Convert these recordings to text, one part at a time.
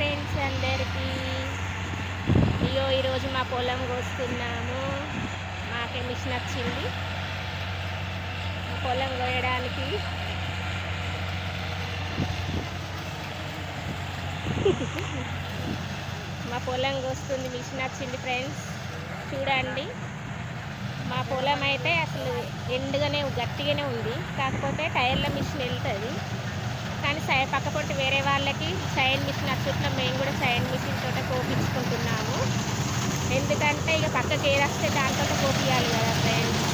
Friends అందరికీ. అయ్యో ఈరోజు మా పొలం కోస్తున్నాము. మాకే మిషన్ వచ్చింది మా పొలం కోయడానికి. మా పొలం కోస్తుంది, మిషన్ వచ్చింది ఫ్రెండ్స్. చూడండి, మా పొలం అయితే అసలు ఎండుగానే గట్టిగానే ఉంది. కాకపోతే టైర్ల మిషన్ వెళ్తుంది, కానీ పక్క పొట్టి వేరే వాళ్ళకి సైడ్ మిషన్ అచ్చుట్లో మేము కూడా సైడ్ మిషన్ తోట కోపించుకుంటున్నాము. ఎందుకంటే ఇక పక్కకి ఏది వస్తే దాంతో కోపియాలి కదా ఫ్రెండ్స్.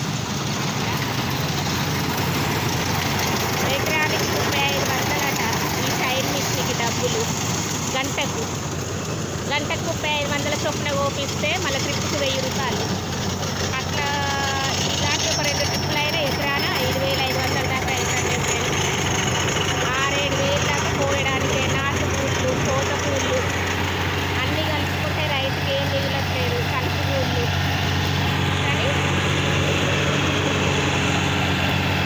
ఎకరానికి 3500 ఈ సైడ్ మిషన్కి డబ్బులు. గంటకు 3500 చొప్పున కోపిస్తే మళ్ళీ ట్రిప్కి 1000 రూపాయలు. అట్లా ఇలాంటి ఒక 2 ట్రిప్పులు అయినా ఎకరాన 5500 దాకా అవుతుంది ఫ్రెండ్స్. 6-7 దాకా పోయడానికి నాటు పూలు, కోత పూలు అన్నీ కలుపుకుంటే రైతుకి ఏం మిగలట్లేదు, కలుపు పూలు. కానీ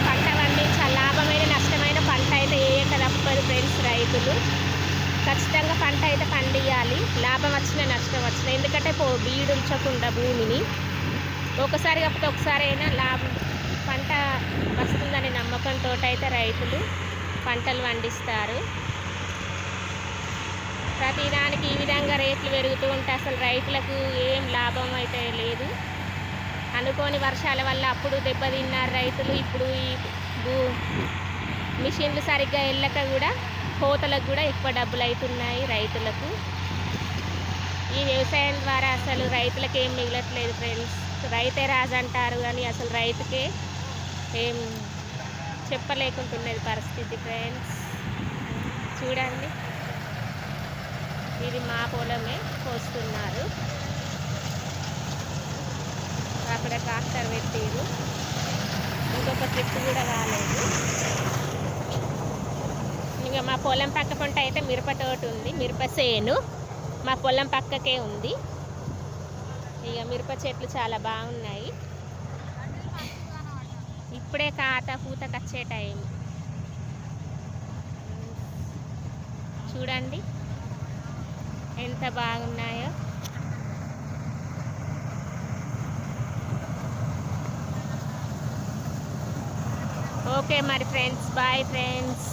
పంట పండించాలి. లాభమైన నష్టమైన పంట అయితే వేయక తప్పదు ఫ్రెండ్స్. రైతులు ఖచ్చితంగా పంట అయితే పండియాలి, లాభం వచ్చినా నష్టం వచ్చినా. ఎందుకంటే బీడు ఉంచకుండా భూమిని ఒకసారి కాకపోతే ఒకసారి అయినా లాభం పంట వస్తుందనే నమ్మకంతో అయితే రైతులు పంటలు పండిస్తారు. ప్రతిదానికి ఈ విధంగా రేట్లు పెరుగుతూ ఉంటే అసలు రైతులకు ఏం లాభం అయితే లేదు. అనుకోని వర్షాల వల్ల అప్పుడు దెబ్బతిన్నారు రైతులు. ఇప్పుడు ఈ మిషన్లు సరిగ్గా వెళ్ళక కూడా కోతలకు కూడా ఎక్కువ డబ్బులు అవుతున్నాయి రైతులకు. ఈ వ్యవసాయం ద్వారా అసలు రైతులకు ఏం మిగలట్లేదు ఫ్రెండ్స్. రైతే రాజు అంటారు, కానీ అసలు రైతుకే ఏం చెప్పలేకుంటున్నది పరిస్థితి ఫ్రెండ్స్. చూడండి, ఇది మా పొలమే, కోస్తున్నారు. అక్కడ ట్రాక్టర్ పెట్టారు, ఇంకొక ట్రిప్ కూడా కాలేదు. ఇంకా మా పొలం పక్క పంట అయితే మిరప తోట ఉంది, మిరప సేను మా పొలం పక్కకే ఉంది. ఇక మిరప చెట్లు చాలా బాగున్నాయి. ఇప్పుడే పూతకు వచ్చే టైం. చూడండి ఎంత బాగున్నాయో. ఓకే మరి ఫ్రెండ్స్, బాయ్ ఫ్రెండ్స్.